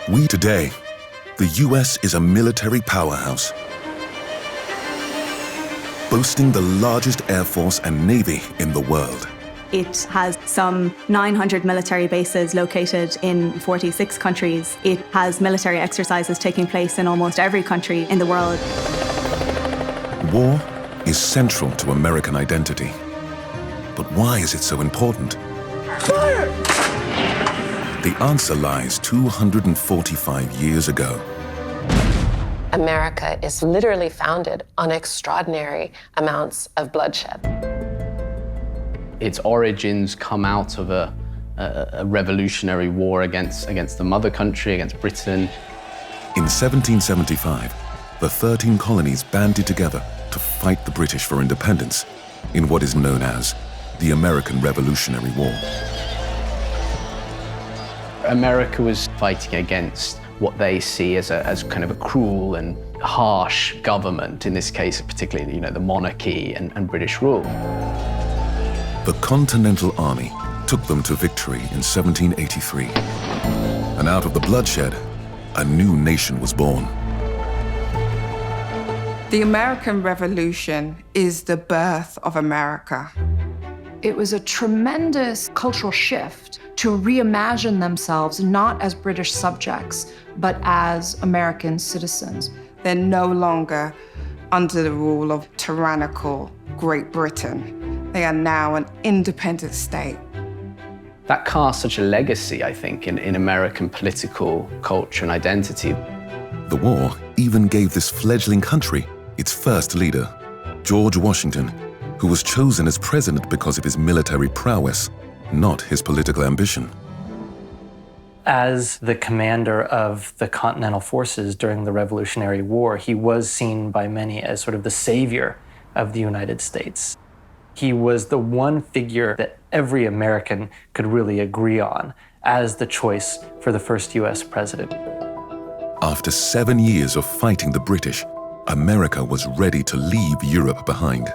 Today, the US is a military powerhouse, boasting the largest air force and navy in the world. It has some 900 military bases located in 46 countries. It has military exercises taking place in almost every country in the world. War is central to American identity. But why is it so important? Fire! The answer lies 245 years ago. America is literally founded on extraordinary amounts of bloodshed. Its origins come out of a revolutionary war against the mother country, against Britain. In 1775, the 13 colonies banded together to fight the British for independence in what is known as the American Revolutionary War. America was fighting against what they see as kind of a cruel and harsh government, in this case particularly the monarchy and British rule. The Continental Army took them to victory in 1783. And out of the bloodshed, a new nation was born. The American Revolution is the birth of America. It was a tremendous cultural shift to reimagine themselves not as British subjects, but as American citizens. They're no longer under the rule of tyrannical Great Britain. They are now an independent state. That casts such a legacy, I think, in American political culture and identity. The war even gave this fledgling country its first leader, George Washington, who was chosen as president because of his military prowess, not his political ambition. As the commander of the Continental Forces during the Revolutionary War, he was seen by many as sort of the savior of the United States. He was the one figure that every American could really agree on as the choice for the first US president. After 7 years of fighting the British, America was ready to leave Europe behind.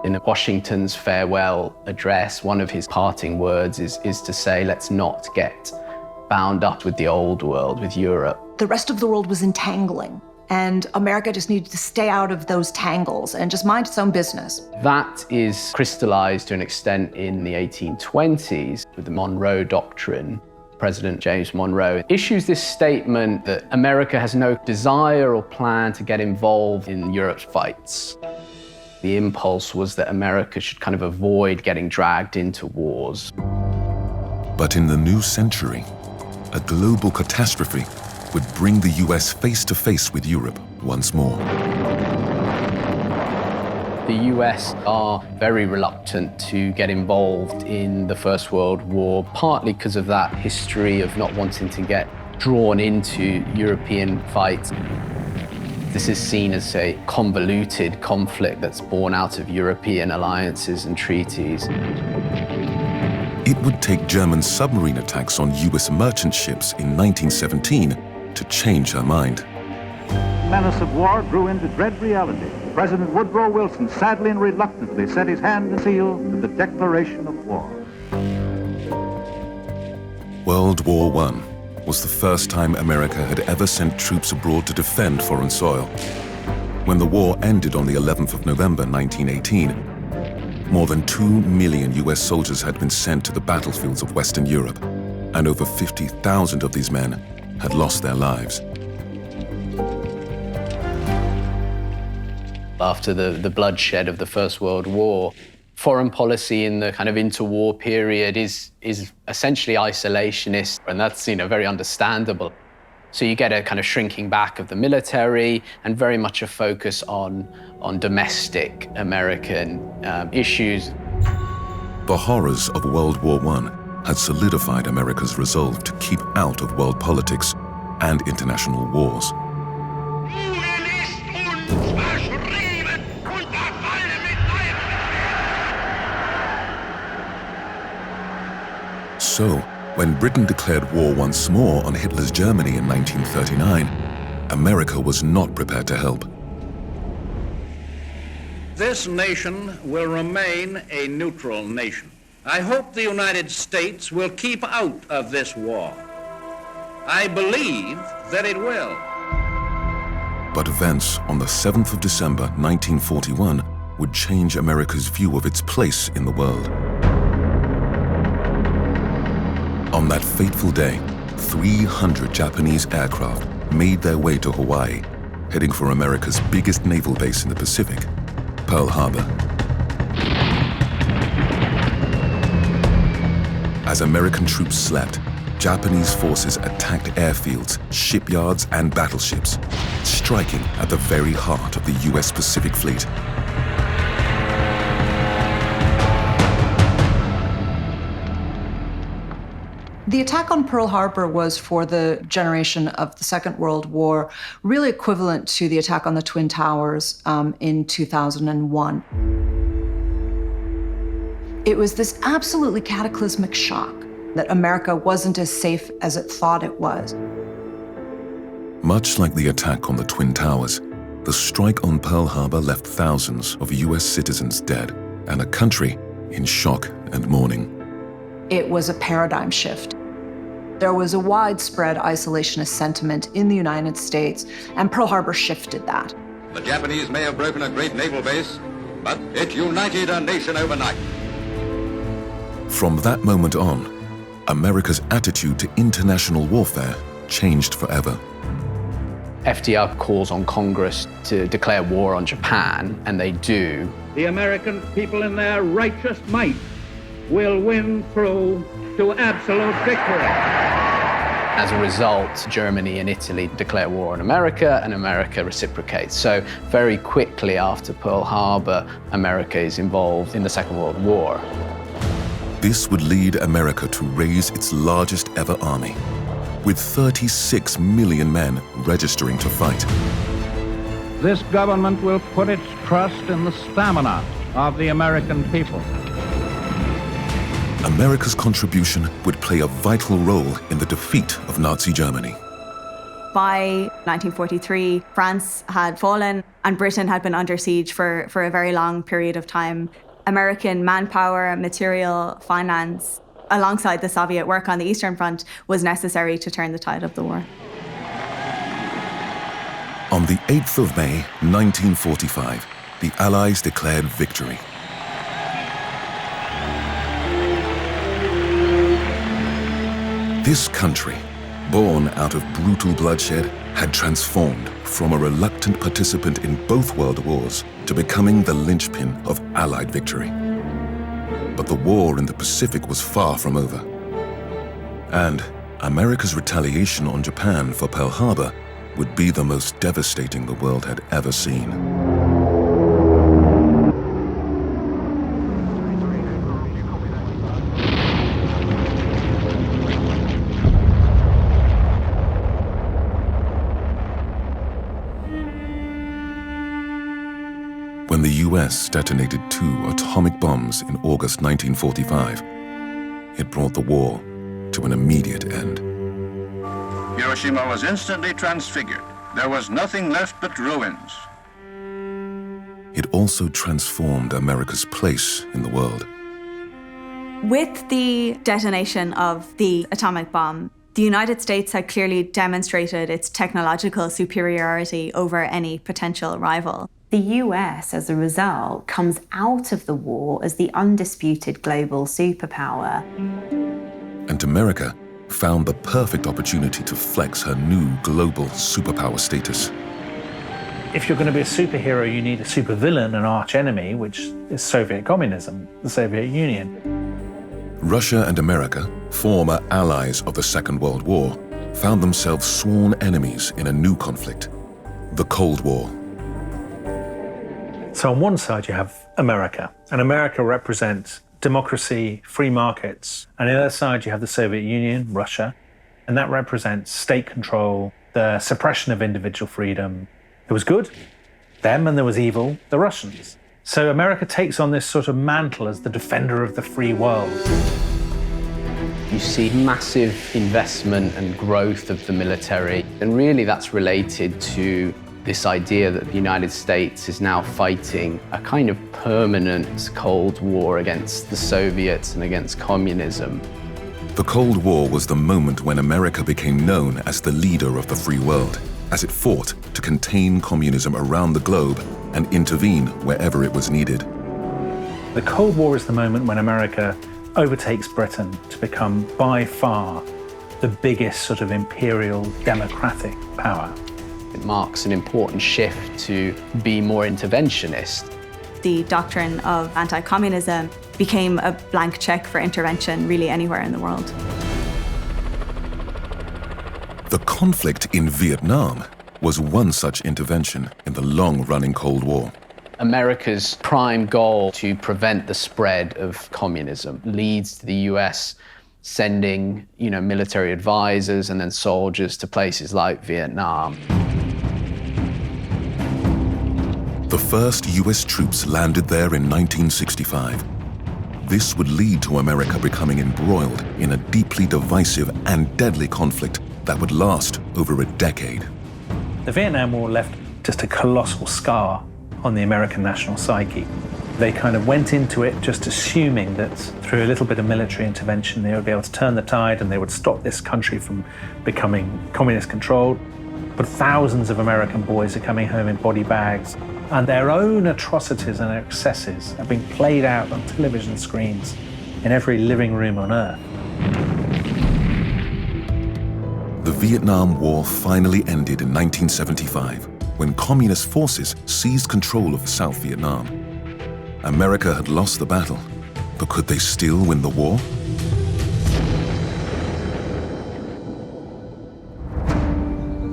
In Washington's farewell address, one of his parting words is to say, let's not get bound up with the old world, with Europe. The rest of the world was entangling, and America just needed to stay out of those tangles and just mind its own business. That is crystallized to an extent in the 1820s with the Monroe Doctrine. President James Monroe issues this statement that America has no desire or plan to get involved in Europe's fights. The impulse was that America should kind of avoid getting dragged into wars. But in the new century, a global catastrophe would bring the US face to face with Europe once more. The US are very reluctant to get involved in the First World War, partly because of that history of not wanting to get drawn into European fights. This is seen as a convoluted conflict that's born out of European alliances and treaties. It would take German submarine attacks on US merchant ships in 1917 to change her mind. The menace of war grew into dread reality. President Woodrow Wilson sadly and reluctantly set his hand and seal to the declaration of war. World War I was the first time America had ever sent troops abroad to defend foreign soil. When the war ended on the 11th of November 1918, more than 2 million US soldiers had been sent to the battlefields of Western Europe, and over 50,000 of these men had lost their lives. After the bloodshed of the First World War, foreign policy in the kind of interwar period is essentially isolationist, and that's very understandable. So you get a kind of shrinking back of the military and very much a focus on domestic American issues. The horrors of World War I had solidified America's resolve to keep out of world politics and international wars. So, when Britain declared war once more on Hitler's Germany in 1939, America was not prepared to help. This nation will remain a neutral nation. I hope the United States will keep out of this war. I believe that it will. But events on the 7th of December 1941 would change America's view of its place in the world. On that fateful day, 300 Japanese aircraft made their way to Hawaii, heading for America's biggest naval base in the Pacific, Pearl Harbor. As American troops slept, Japanese forces attacked airfields, shipyards, and battleships, striking at the very heart of the US Pacific Fleet. The attack on Pearl Harbor was, for the generation of the Second World War, really equivalent to the attack on the Twin Towers in 2001. It was this absolutely cataclysmic shock that America wasn't as safe as it thought it was. Much like the attack on the Twin Towers, the strike on Pearl Harbor left thousands of US citizens dead and a country in shock and mourning. It was a paradigm shift. There was a widespread isolationist sentiment in the United States, and Pearl Harbor shifted that. The Japanese may have broken a great naval base, but it united a nation overnight. From that moment on, America's attitude to international warfare changed forever. FDR calls on Congress to declare war on Japan, and they do. The American people in their righteous might will win through to absolute victory. As a result, Germany and Italy declare war on America, and America reciprocates. So very quickly after Pearl Harbor, America is involved in the Second World War. This would lead America to raise its largest ever army, with 36 million men registering to fight. This government will put its trust in the stamina of the American people. America's contribution would play a vital role in the defeat of Nazi Germany. By 1943, France had fallen and Britain had been under siege for a very long period of time. American manpower, material, finance, alongside the Soviet work on the Eastern Front, was necessary to turn the tide of the war. On the 8th of May, 1945, the Allies declared victory. This country, born out of brutal bloodshed, had transformed from a reluctant participant in both world wars to becoming the linchpin of Allied victory. But the war in the Pacific was far from over. And America's retaliation on Japan for Pearl Harbor would be the most devastating the world had ever seen. When the US detonated 2 atomic bombs in August 1945, it brought the war to an immediate end. Hiroshima was instantly transfigured. There was nothing left but ruins. It also transformed America's place in the world. With the detonation of the atomic bomb, the United States had clearly demonstrated its technological superiority over any potential rival. The US, as a result, comes out of the war as the undisputed global superpower. And America found the perfect opportunity to flex her new global superpower status. If you're going to be a superhero, you need a supervillain, an archenemy, which is Soviet communism, the Soviet Union. Russia and America, former allies of the Second World War, found themselves sworn enemies in a new conflict, the Cold War. So on one side you have America, and America represents democracy, free markets. And on the other side you have the Soviet Union, Russia, and that represents state control, the suppression of individual freedom. There was good, them, and there was evil, the Russians. So America takes on this sort of mantle as the defender of the free world. You see massive investment and growth of the military, and really that's related to this idea that the United States is now fighting a kind of permanent Cold War against the Soviets and against communism. The Cold War was the moment when America became known as the leader of the free world, as it fought to contain communism around the globe and intervene wherever it was needed. The Cold War is the moment when America overtakes Britain to become by far the biggest sort of imperial democratic power. It marks an important shift to be more interventionist. The doctrine of anti-communism became a blank check for intervention really anywhere in the world. The conflict in Vietnam was one such intervention in the long-running Cold War. America's prime goal to prevent the spread of communism leads to the US sending, military advisors and then soldiers to places like Vietnam. The first US troops landed there in 1965. This would lead to America becoming embroiled in a deeply divisive and deadly conflict that would last over a decade. The Vietnam War left just a colossal scar on the American national psyche. They kind of went into it just assuming that through a little bit of military intervention they would be able to turn the tide and they would stop this country from becoming communist controlled. But thousands of American boys are coming home in body bags, and their own atrocities and excesses are being played out on television screens in every living room on Earth. The Vietnam War finally ended in 1975 when communist forces seized control of South Vietnam. America had lost the battle, but could they still win the war?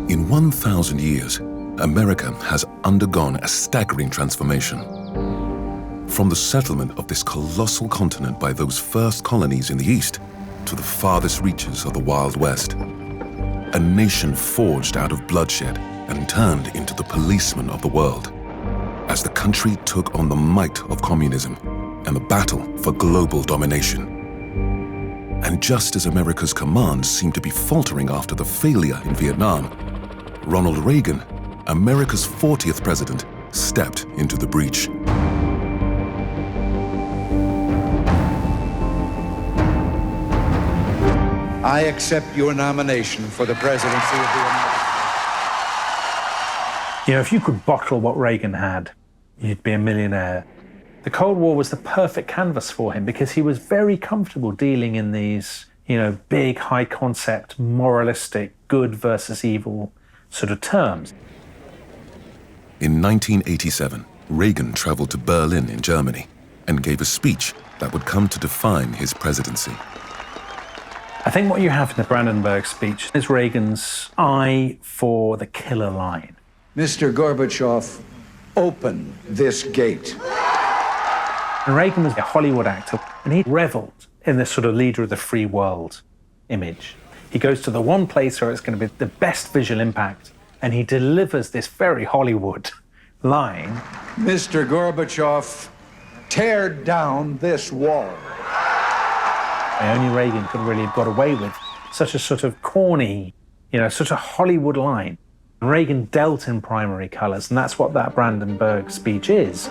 In 1,000 years, America has undergone a staggering transformation. From the settlement of this colossal continent by those first colonies in the East to the farthest reaches of the Wild West. A nation forged out of bloodshed and turned into the policeman of the world, as the country took on the might of communism and the battle for global domination. And just as America's commands seemed to be faltering after the failure in Vietnam, Ronald Reagan, America's 40th president, stepped into the breach. I accept your nomination for the presidency of the United States. If you could bottle what Reagan had, you'd be a millionaire. The Cold War was the perfect canvas for him because he was very comfortable dealing in these, big, high concept, moralistic, good versus evil sort of terms. In 1987, Reagan traveled to Berlin in Germany and gave a speech that would come to define his presidency. I think what you have in the Brandenburg speech is Reagan's eye for the killer line. Mr. Gorbachev, open this gate. And Reagan was a Hollywood actor, and he reveled in this sort of leader of the free world image. He goes to the one place where it's going to be the best visual impact, and he delivers this very Hollywood line. Mr. Gorbachev, tear down this wall. Only Reagan could really have got away with such a sort of corny, such a Hollywood line. Reagan dealt in primary colors, and that's what that Brandenburg speech is.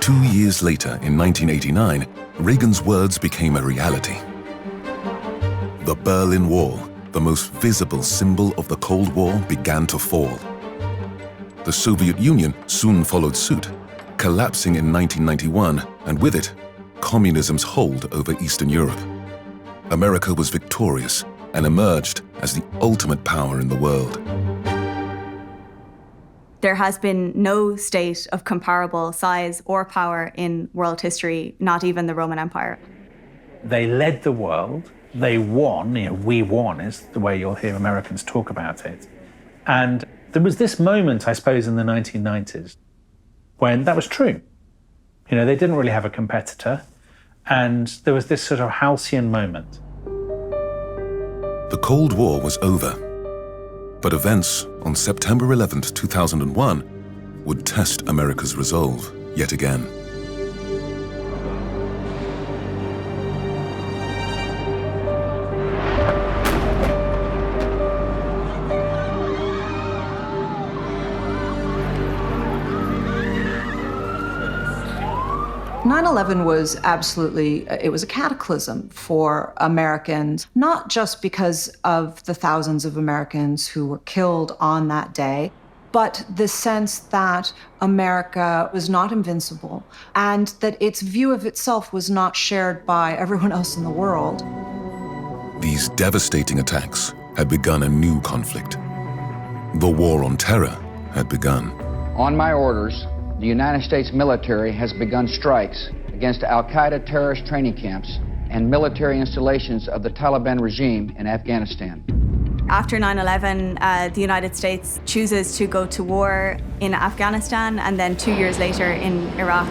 2 years later, in 1989, Reagan's words became a reality. The Berlin Wall, the most visible symbol of the Cold War, began to fall. The Soviet Union soon followed suit, collapsing in 1991, and with it, communism's hold over Eastern Europe. America was victorious and emerged as the ultimate power in the world. There has been no state of comparable size or power in world history, not even the Roman Empire. They led the world, they won, we won is the way you'll hear Americans talk about it. And there was this moment, I suppose, in the 1990s when that was true. They didn't really have a competitor, and there was this sort of halcyon moment. The Cold War was over, but events on September 11th, 2001 would test America's resolve yet again. 9/11 was absolutely, it was a cataclysm for Americans, not just because of the thousands of Americans who were killed on that day, but the sense that America was not invincible and that its view of itself was not shared by everyone else in the world. These devastating attacks had begun a new conflict. The war on terror had begun. On my orders, the United States military has begun strikes against al-Qaeda terrorist training camps and military installations of the Taliban regime in Afghanistan. After 9/11, the United States chooses to go to war in Afghanistan and then 2 years later in Iraq.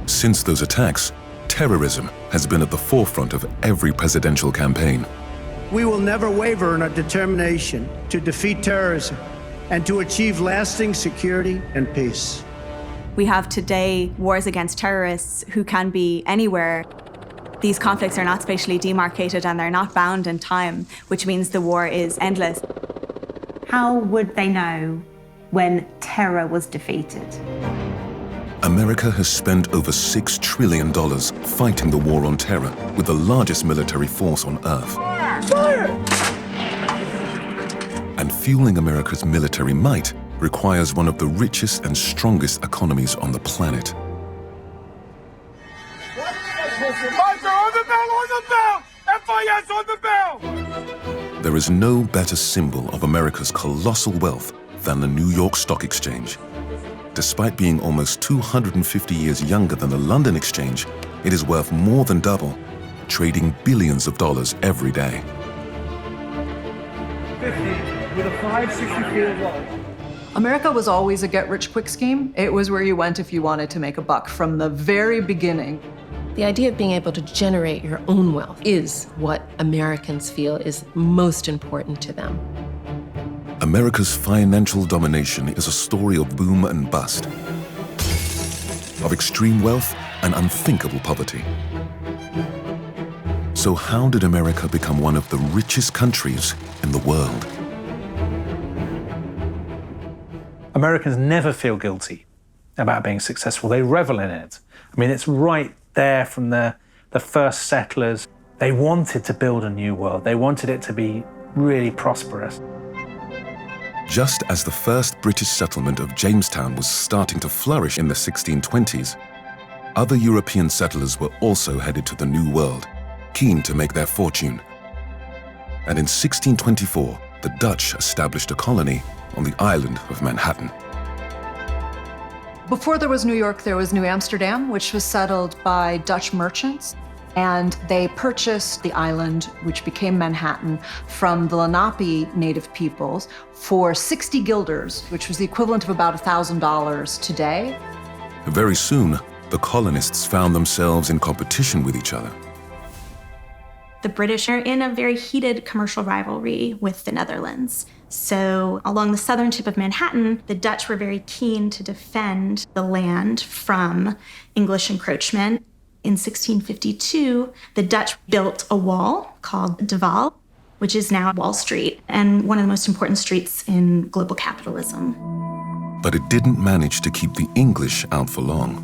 Since those attacks, terrorism has been at the forefront of every presidential campaign. We will never waver in our determination to defeat terrorism and to achieve lasting security and peace. We have today wars against terrorists who can be anywhere. These conflicts are not spatially demarcated and they're not bound in time, which means the war is endless. How would they know when terror was defeated? America has spent over $6 trillion fighting the war on terror with the largest military force on Earth. Fire! And fueling America's military might requires one of the richest and strongest economies on the planet. FIS on the bell! There is no better symbol of America's colossal wealth than the New York Stock Exchange. Despite being almost 250 years younger than the London Exchange, it is worth more than double, trading billions of dollars every day. 50 with a 564 roll. America was always a get-rich-quick scheme. It was where you went if you wanted to make a buck from the very beginning. The idea of being able to generate your own wealth is what Americans feel is most important to them. America's financial domination is a story of boom and bust, of extreme wealth and unthinkable poverty. So how did America become one of the richest countries in the world? Americans never feel guilty about being successful. They revel in it. I mean, it's right there from the first settlers. They wanted to build a new world. They wanted it to be really prosperous. Just as the first British settlement of Jamestown was starting to flourish in the 1620s, other European settlers were also headed to the New World, keen to make their fortune. And in 1624, the Dutch established a colony on the island of Manhattan. Before there was New York, there was New Amsterdam, which was settled by Dutch merchants. And they purchased the island, which became Manhattan, from the Lenape native peoples for 60 guilders, which was the equivalent of about $1,000 today. Very soon, the colonists found themselves in competition with each other. The British are in a very heated commercial rivalry with the Netherlands. So along the southern tip of Manhattan, the Dutch were very keen to defend the land from English encroachment. In 1652, the Dutch built a wall called De Waal, which is now Wall Street, and one of the most important streets in global capitalism. But it didn't manage to keep the English out for long.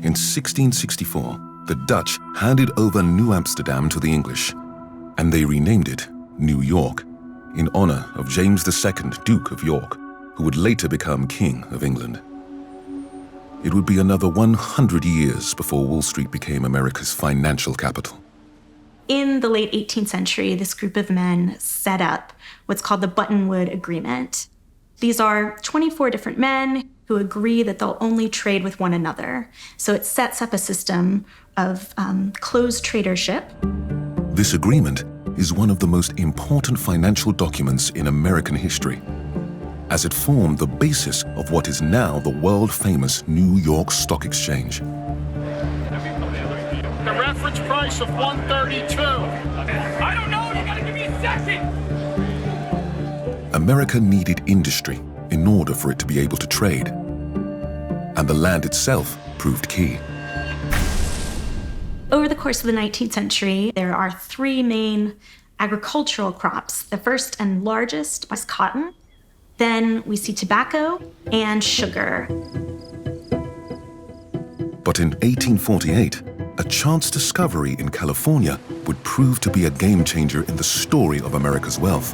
In 1664, the Dutch handed over New Amsterdam to the English, and they renamed it New York, in honor of James II, Duke of York, who would later become King of England. It would be another 100 years before Wall Street became America's financial capital. In the late 18th century, this group of men set up what's called the Buttonwood Agreement. These are 24 different men who agree that they'll only trade with one another. So it sets up a system of closed tradership. This agreement is one of the most important financial documents in American history, as it formed the basis of what is now the world-famous New York Stock Exchange. The reference price of $132. I don't know, you gotta give me a second! America needed industry in order for it to be able to trade, and the land itself proved key. Over the course of the 19th century, there are three main agricultural crops. The first and largest is cotton. Then we see tobacco and sugar. But in 1848, a chance discovery in California would prove to be a game changer in the story of America's wealth.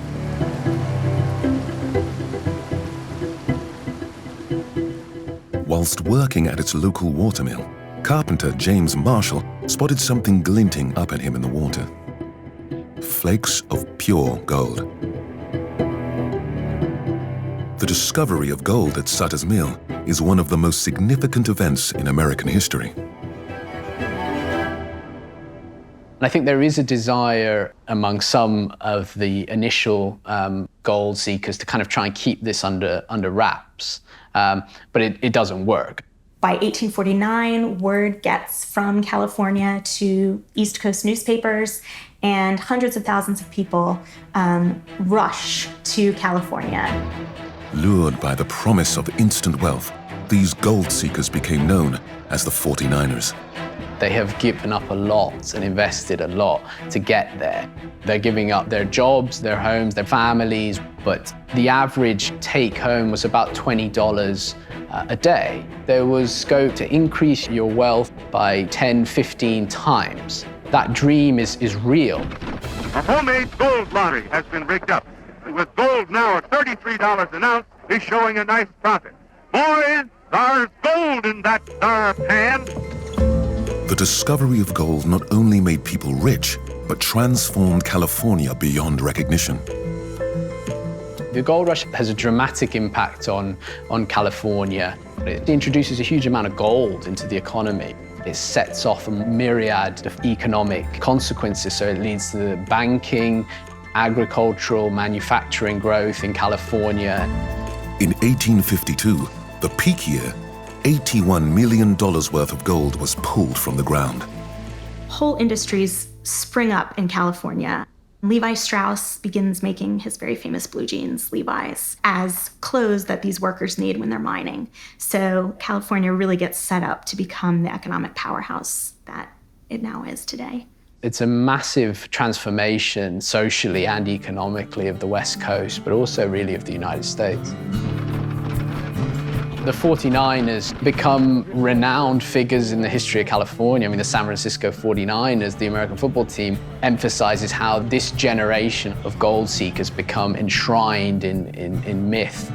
Whilst working at its local watermill, carpenter James Marshall spotted something glinting up at him in the water. Flakes of pure gold. The discovery of gold at Sutter's Mill is one of the most significant events in American history. I think there is a desire among some of the initial gold seekers to kind of try and keep this under wraps, but it doesn't work. By 1849, word gets from California to East Coast newspapers, and hundreds of thousands of people rush to California. Lured by the promise of instant wealth, these gold seekers became known as the 49ers. They have given up a lot and invested a lot to get there. They're giving up their jobs, their homes, their families, but the average take home was about $20 a day. There was scope to increase your wealth by 10, 15 times. That dream is real. A homemade gold lottery has been rigged up. With gold now at $33 an ounce, is showing a nice profit. Boys, there's gold in that thar pan. The discovery of gold not only made people rich, but transformed California beyond recognition. The gold rush has a dramatic impact on California. It introduces a huge amount of gold into the economy. It sets off a myriad of economic consequences, so it leads to banking, agricultural, manufacturing growth in California. In 1852, the peak year, $81 million worth of gold was pulled from the ground. Whole industries spring up in California. Levi Strauss begins making his very famous blue jeans, Levi's, as clothes that these workers need when they're mining. So California really gets set up to become the economic powerhouse that it now is today. It's a massive transformation socially and economically of the West Coast, but also really of the United States. The 49ers become renowned figures in the history of California. I mean, the San Francisco 49ers, the American football team, emphasizes how this generation of gold seekers become enshrined in myth.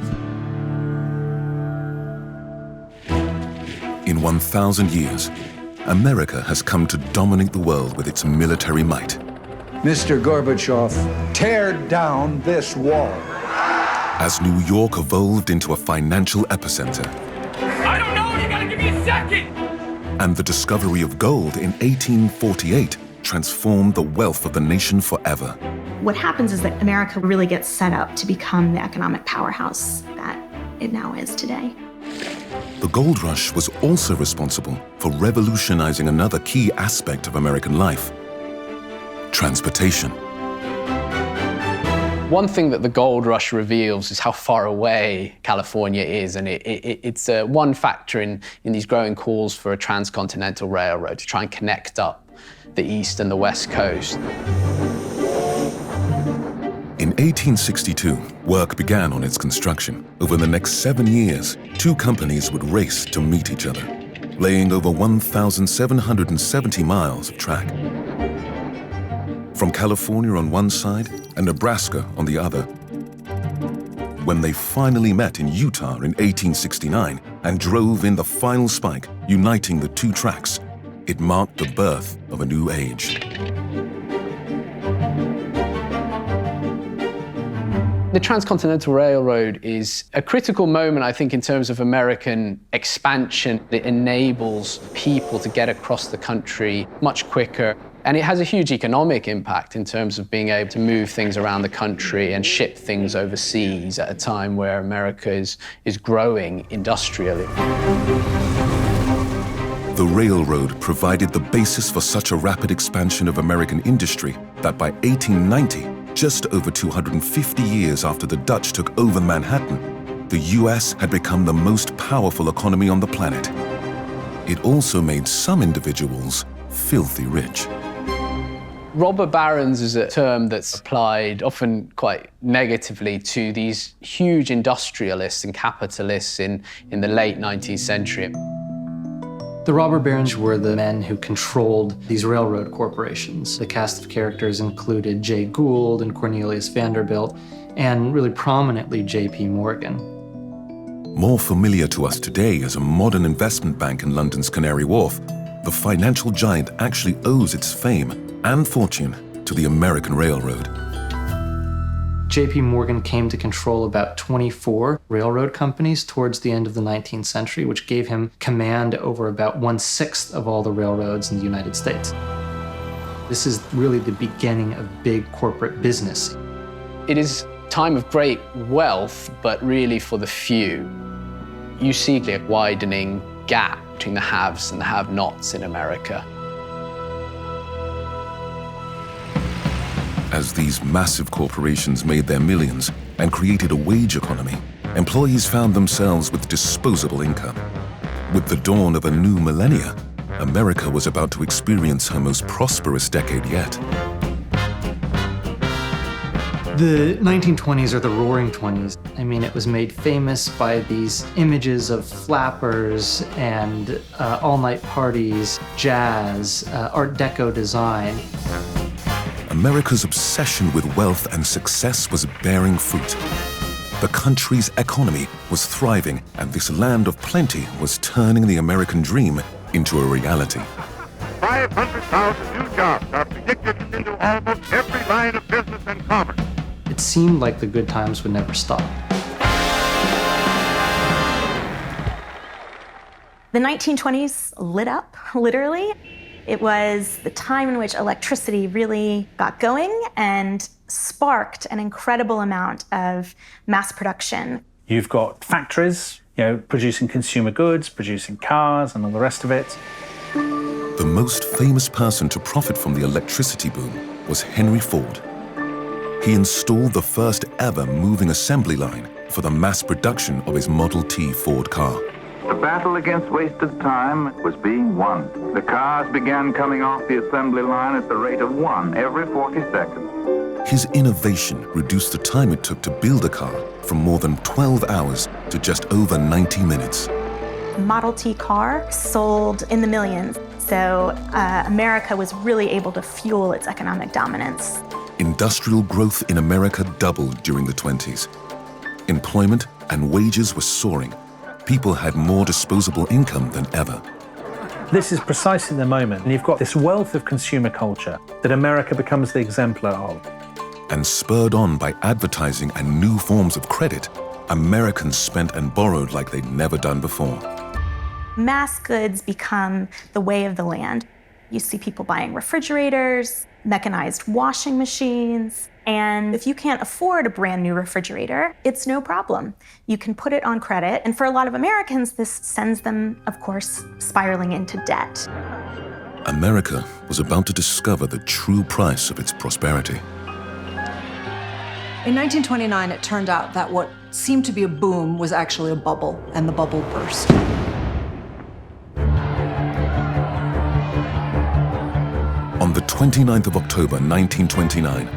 In 1,000 years, America has come to dominate the world with its military might. Mr. Gorbachev, tear down this wall. As New York evolved into a financial epicenter. I don't know, you gotta give me a second! And the discovery of gold in 1848 transformed the wealth of the nation forever. What happens is that America really gets set up to become the economic powerhouse that it now is today. The gold rush was also responsible for revolutionizing another key aspect of American life: transportation. One thing that the gold rush reveals is how far away California is, and it's one factor in these growing calls for a transcontinental railroad to try and connect up the East and the West Coast. In 1862, work began on its construction. Over the next 7 years, two companies would race to meet each other, laying over 1,770 miles of track. From California on one side and Nebraska on the other. When they finally met in Utah in 1869 and drove in the final spike, uniting the two tracks, it marked the birth of a new age. The Transcontinental Railroad is a critical moment, I think, in terms of American expansion. It enables people to get across the country much quicker. And it has a huge economic impact in terms of being able to move things around the country and ship things overseas at a time where America is growing industrially. The railroad provided the basis for such a rapid expansion of American industry that by 1890, just over 250 years after the Dutch took over Manhattan, the US had become the most powerful economy on the planet. It also made some individuals filthy rich. Robber barons is a term that's applied often quite negatively to these huge industrialists and capitalists in the late 19th century. The robber barons were the men who controlled these railroad corporations. The cast of characters included Jay Gould and Cornelius Vanderbilt, and really prominently J.P. Morgan. More familiar to us today as a modern investment bank in London's Canary Wharf, the financial giant actually owes its fame and fortune to the American Railroad. J.P. Morgan came to control about 24 railroad companies towards the end of the 19th century, which gave him command over about 1/6 of all the railroads in the United States. This is really the beginning of big corporate business. It is a time of great wealth, but really for the few. You see a widening gap between the haves and the have-nots in America. As these massive corporations made their millions and created a wage economy, employees found themselves with disposable income. With the dawn of a new millennia, America was about to experience her most prosperous decade yet. The 1920s are the Roaring 20s. I mean, it was made famous by these images of flappers and all-night parties, jazz, Art Deco design. America's obsession with wealth and success was bearing fruit. The country's economy was thriving, and this land of plenty was turning the American dream into a reality. 500,000 new jobs are predicted into almost every line of business and commerce. It seemed like the good times would never stop. The 1920s lit up, literally. It was the time in which electricity really got going and sparked an incredible amount of mass production. You've got factories, producing consumer goods, producing cars and all the rest of it. The most famous person to profit from the electricity boom was Henry Ford. He installed the first ever moving assembly line for the mass production of his Model T Ford car. The battle against wasted time was being won. The cars began coming off the assembly line at the rate of 1 every 40 seconds. His innovation reduced the time it took to build a car from more than 12 hours to just over 90 minutes. The Model T car sold in the millions, so America was really able to fuel its economic dominance. Industrial growth in America doubled during the 20s. Employment and wages were soaring. People had more disposable income than ever. This is precisely the moment, and you've got this wealth of consumer culture that America becomes the exemplar of. And spurred on by advertising and new forms of credit, Americans spent and borrowed like they'd never done before. Mass goods become the way of the land. You see people buying refrigerators, mechanized washing machines, and if you can't afford a brand new refrigerator, it's no problem. You can put it on credit, and for a lot of Americans, this sends them, of course, spiraling into debt. America was about to discover the true price of its prosperity. In 1929, it turned out that what seemed to be a boom was actually a bubble, and the bubble burst. On the 29th of October, 1929,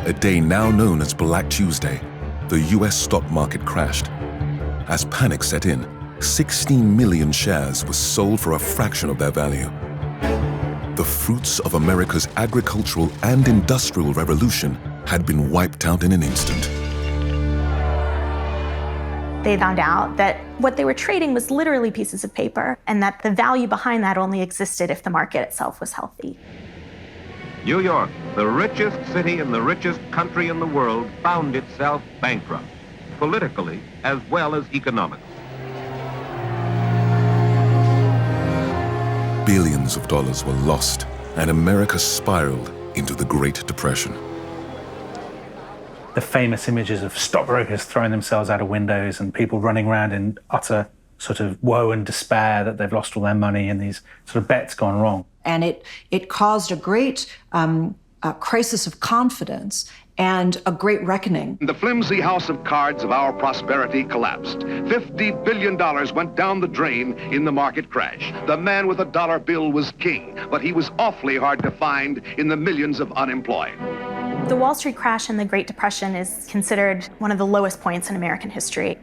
a day now known as Black Tuesday, the US stock market crashed. As panic set in, 16 million shares were sold for a fraction of their value. The fruits of America's agricultural and industrial revolution had been wiped out in an instant. They found out that what they were trading was literally pieces of paper, and that the value behind that only existed if the market itself was healthy. New York, the richest city in the richest country in the world, found itself bankrupt, politically as well as economically. Billions of dollars were lost, and America spiraled into the Great Depression. The famous images of stockbrokers throwing themselves out of windows and people running around in utter sort of woe and despair that they've lost all their money and these sort of bets gone wrong. And it caused a great crisis of confidence and a great reckoning. The flimsy house of cards of our prosperity collapsed. $50 billion went down the drain in the market crash. The man with a dollar bill was king, but he was awfully hard to find in the millions of unemployed. The Wall Street crash in the Great Depression is considered one of the lowest points in American history.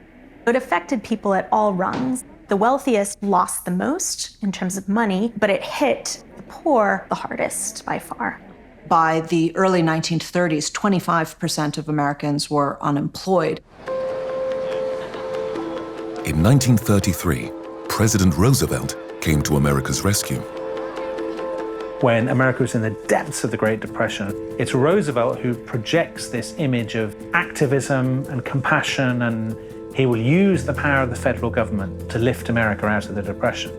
It affected people at all rungs. The wealthiest lost the most in terms of money, but it hit the poor the hardest by far. By the early 1930s, 25% of Americans were unemployed. In 1933, President Roosevelt came to America's rescue. When America was in the depths of the Great Depression, it's Roosevelt who projects this image of activism and compassion, and he will use the power of the federal government to lift America out of the Depression.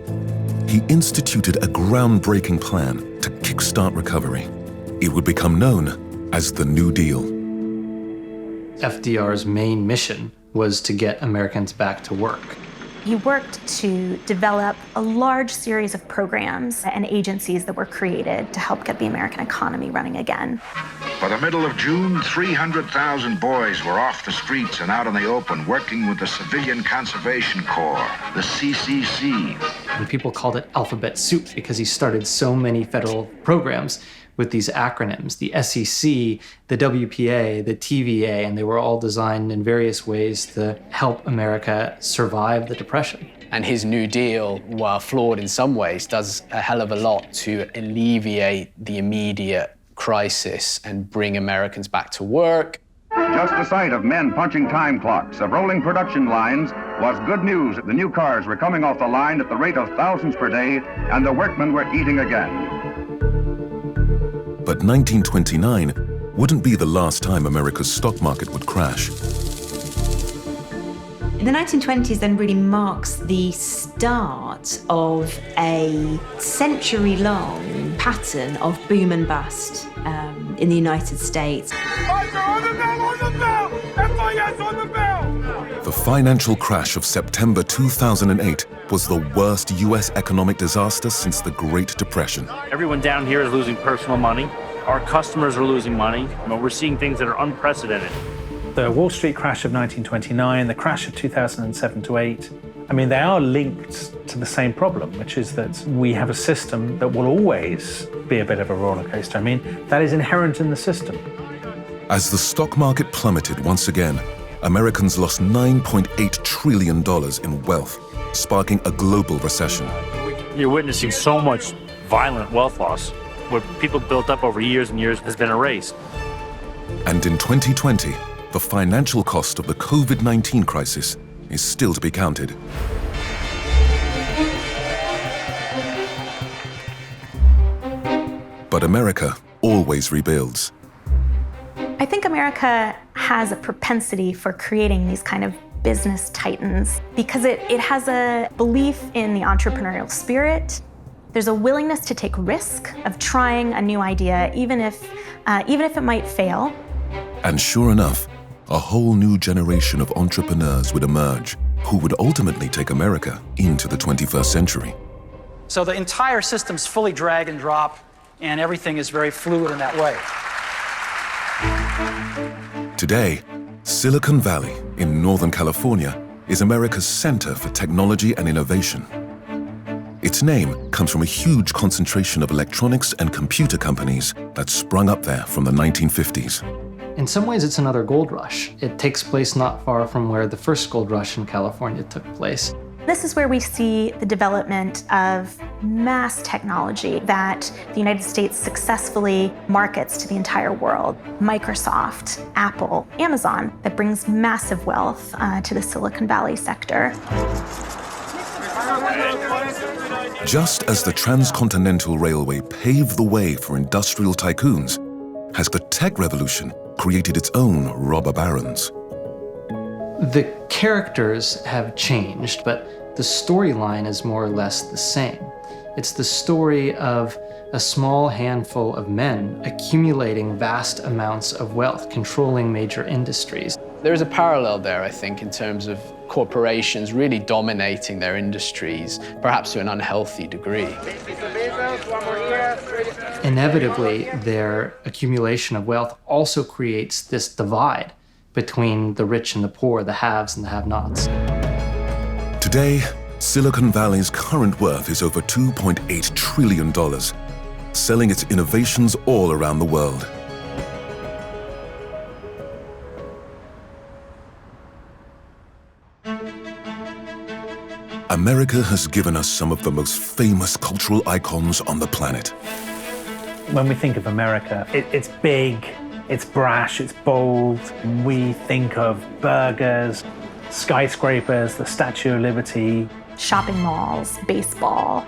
He instituted a groundbreaking plan to kickstart recovery. It would become known as the New Deal. FDR's main mission was to get Americans back to work. He worked to develop a large series of programs and agencies that were created to help get the American economy running again. By the middle of June, 300,000 boys were off the streets and out in the open working with the Civilian Conservation Corps, the CCC. And people called it alphabet soup because he started so many federal programs with these acronyms, the SEC, the WPA, the TVA, and they were all designed in various ways to help America survive the Depression. And his New Deal, while flawed in some ways, does a hell of a lot to alleviate the immediate crisis and bring Americans back to work. Just the sight of men punching time clocks, of rolling production lines, was good news. The new cars were coming off the line at the rate of thousands per day, and the workmen were eating again. But 1929 wouldn't be the last time America's stock market would crash. The 1920s then really marks the start of a century-long pattern of boom and bust in the United States. The financial crash of September 2008 was the worst U.S. economic disaster since the Great Depression. Everyone down here is losing personal money. Our customers are losing money. We're seeing things that are unprecedented. The Wall Street crash of 1929, the crash of 2007 to 8, I mean, they are linked to the same problem, which is that we have a system that will always be a bit of a roller coaster. I mean, that is inherent in the system. As the stock market plummeted once again, Americans lost $9.8 trillion in wealth, sparking a global recession. You're witnessing so much violent wealth loss. What people built up over years and years has been erased. And in 2020, the financial cost of the COVID-19 crisis is still to be counted. But America always rebuilds. I think America has a propensity for creating these kind of business titans because it has a belief in the entrepreneurial spirit. There's a willingness to take risk of trying a new idea, even if it might fail. And sure enough, a whole new generation of entrepreneurs would emerge who would ultimately take America into the 21st century. So the entire system's fully drag and drop, and everything is very fluid in that way. Today, Silicon Valley in Northern California is America's center for technology and innovation. Its name comes from a huge concentration of electronics and computer companies that sprung up there from the 1950s. In some ways, it's another gold rush. It takes place not far from where the first gold rush in California took place. This is where we see the development of mass technology that the United States successfully markets to the entire world. Microsoft, Apple, Amazon, that brings massive wealth to the Silicon Valley sector. Just as the Transcontinental Railway paved the way for industrial tycoons, has the tech revolution created its own robber barons. The characters have changed, but the storyline is more or less the same. It's the story of a small handful of men accumulating vast amounts of wealth, controlling major industries. There is a parallel there, I think, in terms of corporations really dominating their industries, perhaps to an unhealthy degree. Inevitably, their accumulation of wealth also creates this divide between the rich and the poor, the haves and the have-nots. Today, Silicon Valley's current worth is over $2.8 trillion, selling its innovations all around the world. America has given us some of the most famous cultural icons on the planet. When we think of America, it's big, it's brash, it's bold. We think of burgers, skyscrapers, the Statue of Liberty. Shopping malls, baseball.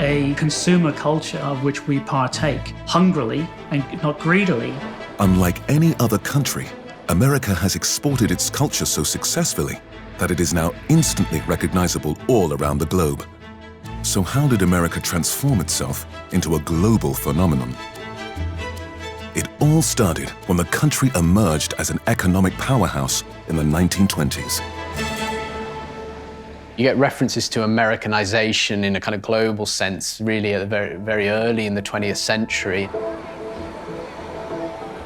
A consumer culture of which we partake hungrily and not greedily. Unlike any other country, America has exported its culture so successfully that it is now instantly recognizable all around the globe. So how did America transform itself into a global phenomenon? It all started when the country emerged as an economic powerhouse in the 1920s. You get references to Americanization in a kind of global sense, really at the very early in the 20th century.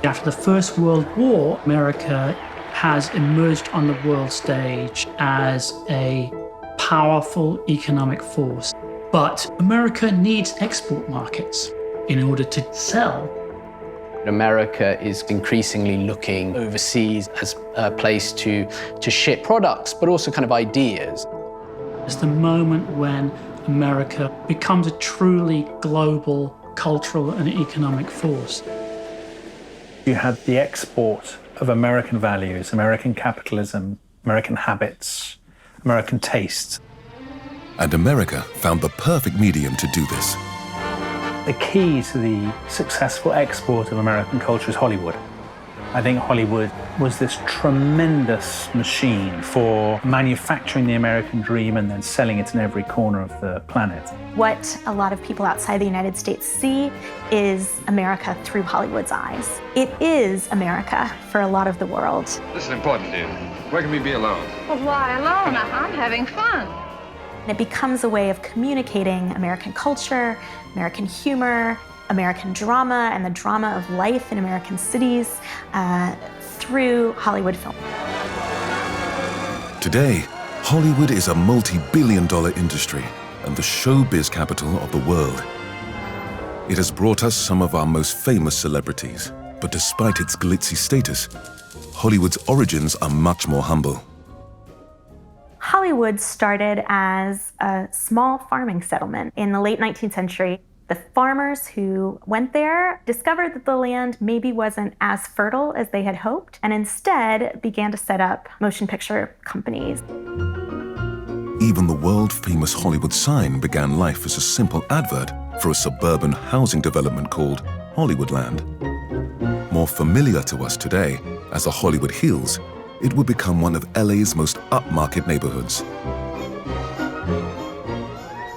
After the First World War, America has emerged on the world stage as a powerful economic force. But America needs export markets in order to sell. America is increasingly looking overseas as a place to ship products, but also kind of ideas. It's the moment when America becomes a truly global cultural and economic force. You had the export of American values, American capitalism, American habits, American tastes. And America found the perfect medium to do this. The key to the successful export of American culture is Hollywood. I think Hollywood was this tremendous machine for manufacturing the American dream and then selling it in every corner of the planet. What a lot of people outside the United States see is America through Hollywood's eyes. It is America for a lot of the world. This is important, dear. Where can we be alone? Well, why alone? I'm having fun. And it becomes a way of communicating American culture, American humor, American drama, and the drama of life in American cities through Hollywood film. Today, Hollywood is a multi-billion-dollar industry and the showbiz capital of the world. It has brought us some of our most famous celebrities, but despite its glitzy status, Hollywood's origins are much more humble. Hollywood started as a small farming settlement in the late 19th century. The farmers who went there discovered that the land maybe wasn't as fertile as they had hoped, and instead began to set up motion picture companies. Even the world-famous Hollywood sign began life as a simple advert for a suburban housing development called Hollywoodland. More familiar to us today as the Hollywood Hills, it would become one of LA's most upmarket neighborhoods.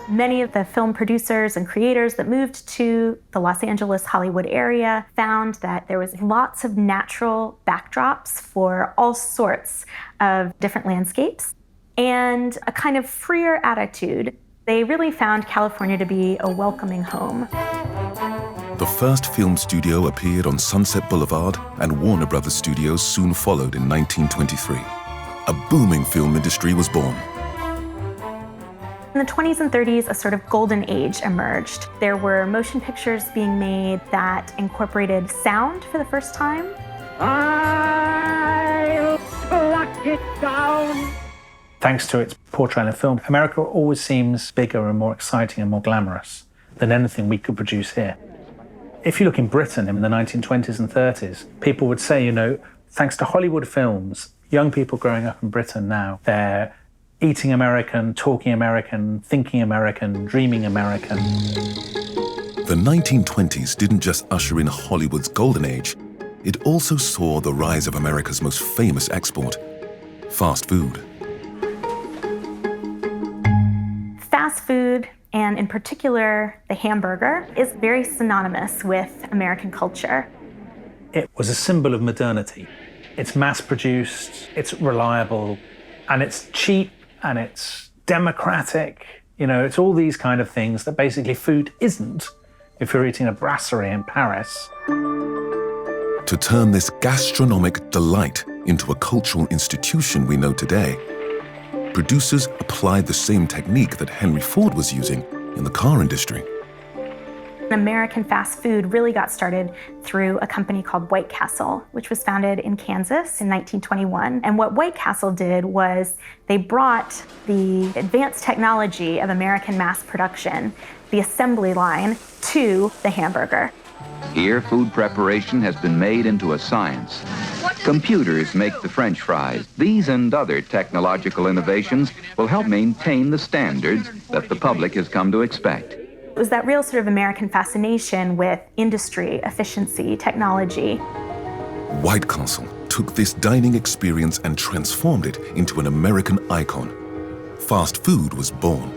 Many of the film producers and creators that moved to the Los Angeles, Hollywood area found that there was lots of natural backdrops for all sorts of different landscapes and a kind of freer attitude. They really found California to be a welcoming home. The first film studio appeared on Sunset Boulevard, and Warner Brothers Studios soon followed in 1923. A booming film industry was born. In the 20s and 30s, a sort of golden age emerged. There were motion pictures being made that incorporated sound for the first time. I'll lock it down. Thanks to its portrayal in film, America always seems bigger and more exciting and more glamorous than anything we could produce here. If you look in Britain in the 1920s and 30s, people would say, you know, thanks to Hollywood films, young people growing up in Britain now, they're eating American, talking American, thinking American, dreaming American. The 1920s didn't just usher in Hollywood's golden age, it also saw the rise of America's most famous export, fast food. Fast food, and in particular the hamburger, is very synonymous with American culture. It was a symbol of modernity. It's mass-produced, it's reliable, and it's cheap, and it's democratic. You know, it's all these kind of things that basically food isn't if you're eating a brasserie in Paris. To turn this gastronomic delight into a cultural institution we know today, producers applied the same technique that Henry Ford was using in the car industry. American fast food really got started through a company called White Castle, which was founded in Kansas in 1921. And what White Castle did was they brought the advanced technology of American mass production, the assembly line, to the hamburger. Here, food preparation has been made into a science. Computers make the French fries. These and other technological innovations will help maintain the standards that the public has come to expect. It was that real sort of American fascination with industry, efficiency, technology. White Castle took this dining experience and transformed it into an American icon. Fast food was born.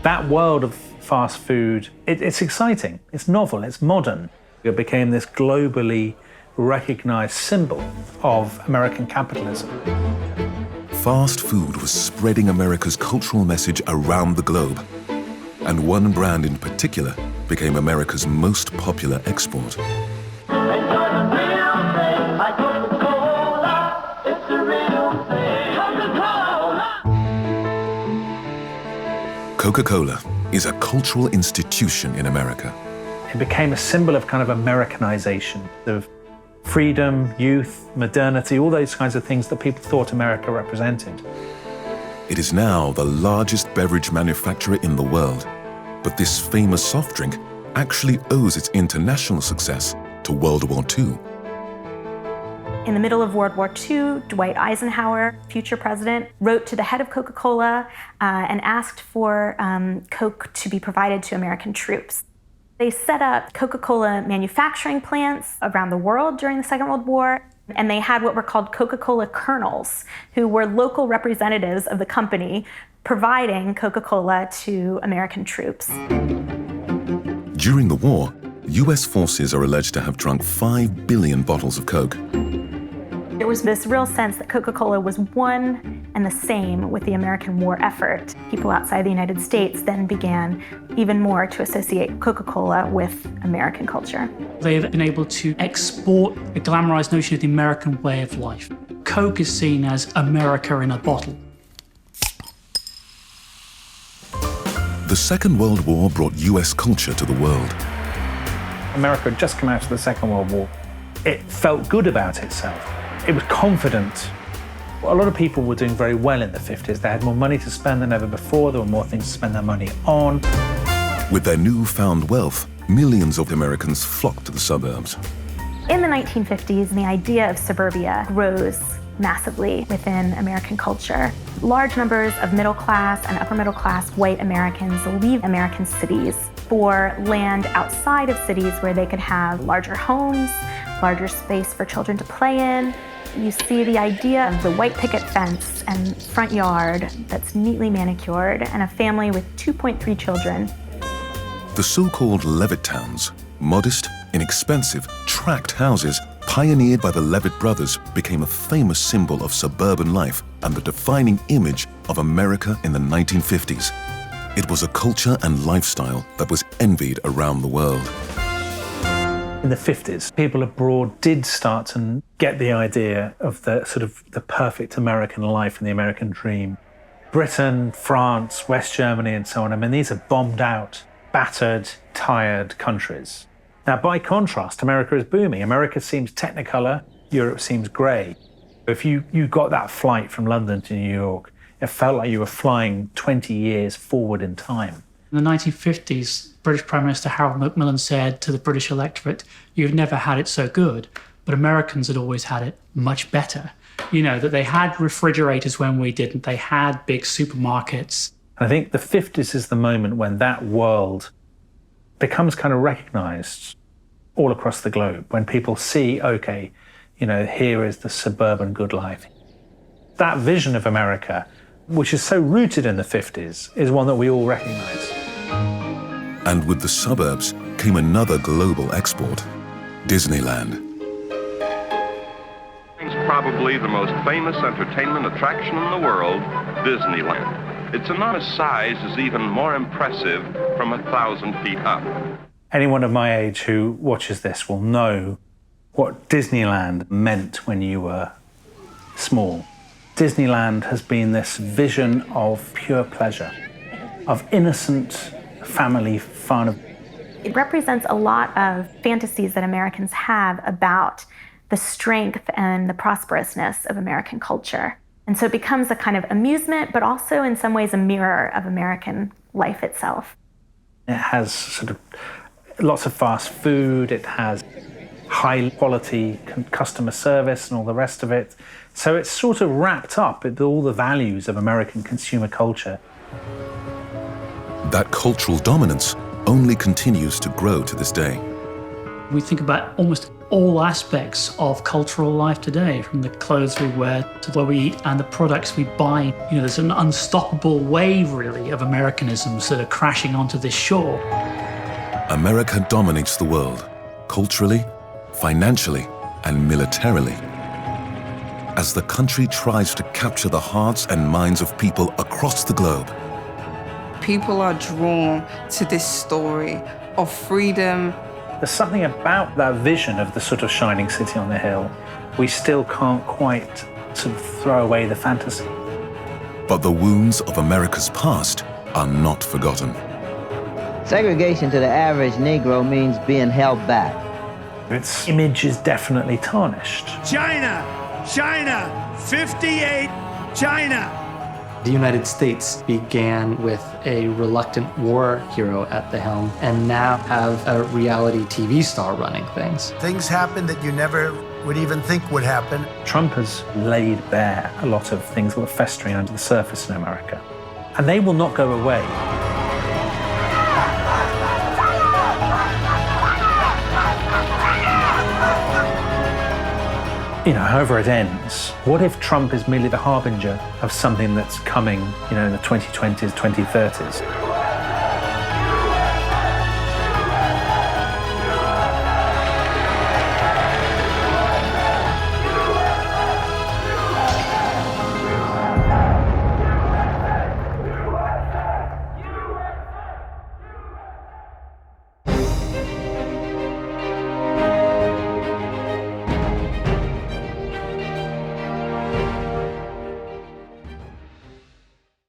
That world of fast food, it's exciting, it's novel, it's modern. It became this globally recognized symbol of American capitalism. Fast food was spreading America's cultural message around the globe. And one brand in particular became America's most popular export. Coca-Cola is a cultural institution in America. It became a symbol of kind of Americanization, of freedom, youth, modernity, all those kinds of things that people thought America represented. It is now the largest beverage manufacturer in the world, but this famous soft drink actually owes its international success to World War II. In the middle of World War II, Dwight Eisenhower, future president, wrote to the head of Coca-Cola and asked for Coke to be provided to American troops. They set up Coca-Cola manufacturing plants around the world during the Second World War, and they had what were called Coca-Cola colonels, who were local representatives of the company providing Coca-Cola to American troops. During the war, US forces are alleged to have drunk 5 billion bottles of Coke. There was this real sense that Coca-Cola was one and the same with the American war effort. People outside the United States then began even more to associate Coca-Cola with American culture. They've been able to export a glamorized notion of the American way of life. Coke is seen as America in a bottle. The Second World War brought US culture to the world. America had just come out of the Second World War. It felt good about itself. It was confident. A lot of people were doing very well in the 50s. They had more money to spend than ever before. There were more things to spend their money on. With their newfound wealth, millions of Americans flocked to the suburbs. In the 1950s, the idea of suburbia grows massively within American culture. Large numbers of middle class and upper middle class white Americans leave American cities for land outside of cities where they could have larger homes, larger space for children to play in. You see the idea of the white picket fence and front yard that's neatly manicured and a family with 2.3 children. The so-called Levitt towns, modest, inexpensive, tract houses pioneered by the Levitt brothers, became a famous symbol of suburban life and the defining image of America in the 1950s. It was a culture and lifestyle that was envied around the world. In the 50s, people abroad did start to get the idea of the perfect American life and the American dream. Britain, France, West Germany, and so on. I mean, these are bombed out, battered, tired countries. Now, by contrast, America is booming. America seems technicolor, Europe seems grey. If you got that flight from London to New York, it felt like you were flying 20 years forward in time. In the 1950s, British Prime Minister Harold Macmillan said to the British electorate, "You've never had it so good, but Americans had always had it much better." You know, that they had refrigerators when we didn't. They had big supermarkets. I think the 50s is the moment when that world becomes kind of recognized all across the globe, when people see, okay, you know, here is the suburban good life. That vision of America, which is so rooted in the 50s, is one that we all recognize. And with the suburbs came another global export, Disneyland. It's probably the most famous entertainment attraction in the world, Disneyland. Its enormous size is even more impressive from 1,000 feet up. Anyone of my age who watches this will know what Disneyland meant when you were small. Disneyland has been this vision of pure pleasure. of innocent family fun. It represents a lot of fantasies that Americans have about the strength and the prosperousness of American culture. And so it becomes a kind of amusement, but also in some ways a mirror of American life itself. It has sort of lots of fast food, it has high quality customer service and all the rest of it. So it's sort of wrapped up with all the values of American consumer culture. That cultural dominance only continues to grow to this day. We think about almost all aspects of cultural life today, from the clothes we wear to what we eat and the products we buy. You know, there's an unstoppable wave, really, of Americanisms that are crashing onto this shore. America dominates the world, culturally, financially, and militarily. As the country tries to capture the hearts and minds of people across the globe. People are drawn to this story of freedom. There's something about that vision of the sort of shining city on the hill. We still can't quite sort of throw away the fantasy. But the wounds of America's past are not forgotten. Segregation to the average Negro means being held back. Its image is definitely tarnished. China, 58, China. The United States began with a reluctant war hero at the helm and now have a reality TV star running things. Things happen that you never would even think would happen. Trump has laid bare a lot of things that were festering under the surface in America, and they will not go away. You know, however it ends, what if Trump is merely the harbinger of something that's coming, you know, in the 2020s, 2030s?